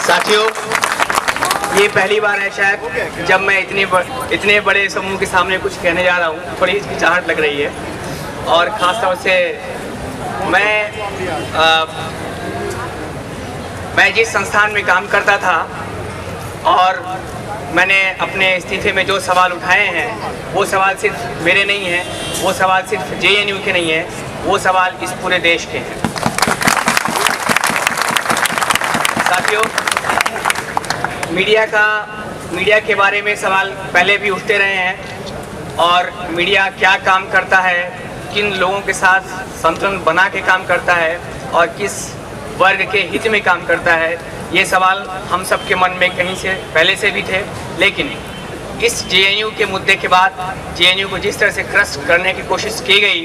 साथियों, ये पहली बार है शायद जब मैं इतने बड़े समूह के सामने कुछ कहने जा रहा हूँ। थोड़ी हिचकिचाहट लग रही है और ख़ास तौर से मैं जिस संस्थान में काम करता था और मैंने अपने इस्तीफे में जो सवाल उठाए हैं वो सवाल सिर्फ मेरे नहीं हैं, वो सवाल सिर्फ JNU के नहीं हैं, वो सवाल इस पूरे देश के हैं। साथियों, मीडिया के बारे में सवाल पहले भी उठते रहे हैं और मीडिया क्या काम करता है, किन लोगों के साथ संतुलन बना के काम करता है और किस वर्ग के हित में काम करता है, ये सवाल हम सब के मन में कहीं से पहले से भी थे। लेकिन इस JNU के मुद्दे के बाद JNU को जिस तरह से क्रश करने की कोशिश की गई,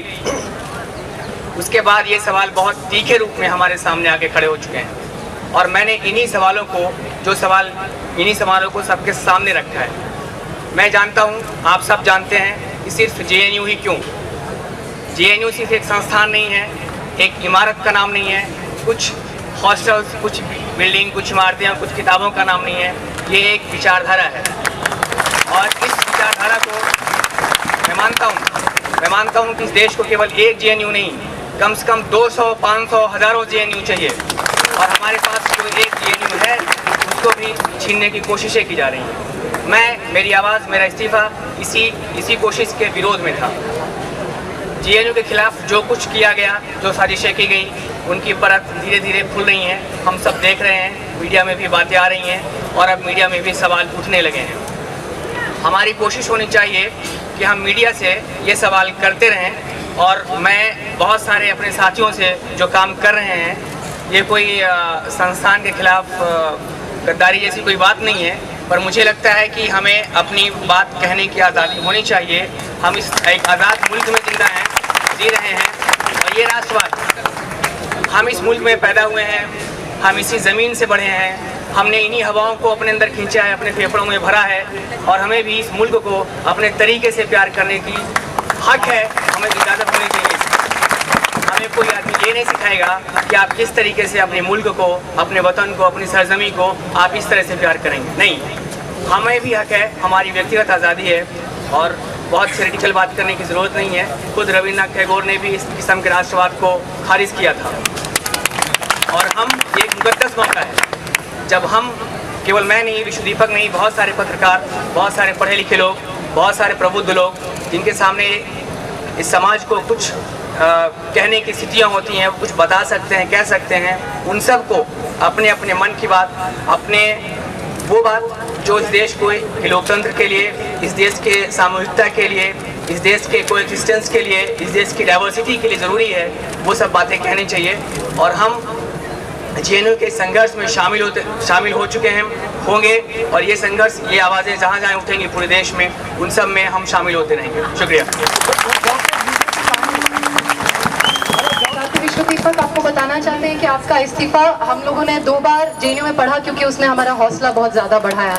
उसके बाद ये सवाल बहुत तीखे रूप में हमारे सामने आके खड़े हो चुके हैं और मैंने इन्हीं सवालों को सबके सामने रखा है। मैं जानता हूँ, आप सब जानते हैं कि सिर्फ JNU ही क्यों। JNU सिर्फ एक संस्थान नहीं है, एक इमारत का नाम नहीं है, कुछ हॉस्टल्स, कुछ बिल्डिंग, कुछ इमारतें, कुछ किताबों का नाम नहीं है। ये एक विचारधारा है और इस विचारधारा को मैं मानता हूँ कि इस देश को केवल एक JNU नहीं, कम से कम 200, 500, हज़ारों JNU चाहिए और हमारे पास जो एक JNU है उसको भी छीनने की कोशिशें की जा रही हैं। मेरी आवाज़, मेरा इस्तीफ़ा इसी कोशिश के विरोध में था। JNU के खिलाफ जो कुछ किया गया, जो साजिशें की गई, उनकी परत धीरे धीरे खुल रही हैं। हम सब देख रहे हैं, मीडिया में भी बातें आ रही हैं और अब मीडिया में भी सवाल उठने लगे हैं। हमारी कोशिश होनी चाहिए कि हम मीडिया से ये सवाल करते रहें और मैं बहुत सारे अपने साथियों से जो काम कर रहे हैं, ये कोई संस्थान के खिलाफ गद्दारी जैसी कोई बात नहीं है, पर मुझे लगता है कि हमें अपनी बात कहने की आज़ादी होनी चाहिए। हम इस एक आज़ाद मुल्क में जी रहे हैं और ये राष्ट्रवाद, हम इस मुल्क में पैदा हुए हैं, हम इसी ज़मीन से बढ़े हैं, हमने इन्हीं हवाओं को अपने अंदर खींचा है, अपने फेफड़ों में भरा है और हमें भी इस मुल्क को अपने तरीके से प्यार करने की हक है, हमें इजाज़त होनी चाहिए। हमें कोई आदमी ये नहीं सिखाएगा कि आप किस तरीके से अपने मुल्क को, अपने वतन को, अपनी सरजमी को आप इस तरह से प्यार करेंगे। नहीं, हमें भी हक है, हमारी व्यक्तिगत आज़ादी है और बहुत थ्योरेटिकल बात करने की ज़रूरत नहीं है। खुद रविन्द्रनाथ टैगोर ने भी इस किस्म के राष्ट्रवाद को खारिज किया था और ये एक मुकद्दस मौका है जब हम, केवल मैं नहीं, विश्व दीपक नहीं, बहुत सारे पत्रकार, बहुत सारे पढ़े लिखे लोग, बहुत सारे प्रबुद्ध लोग, जिनके सामने इस समाज को कुछ कहने की स्थितियाँ होती हैं, कुछ बता सकते हैं, कह सकते हैं, उन सब को अपने अपने मन की बात, वो बात जो इस देश को के लोकतंत्र के लिए, इस देश के सामूहिकता के लिए, इस देश के कोएक्सिस्टेंस के लिए, इस देश की डाइवर्सिटी के लिए ज़रूरी है, वो सब बातें कहनी चाहिए। और हम JNU के संघर्ष में शामिल हो चुके हैं, होंगे और ये संघर्ष, ये आवाज़ें जहाँ जहाँ उठेंगी पूरे देश में, उन सब में हम शामिल होते रहेंगे। शुक्रिया। विश्व दीपक, आपको बताना चाहते हैं कि आपका इस्तीफा हम लोगों ने 2 बार JNU में पढ़ा क्योंकि उसने हमारा हौसला बहुत ज़्यादा बढ़ाया।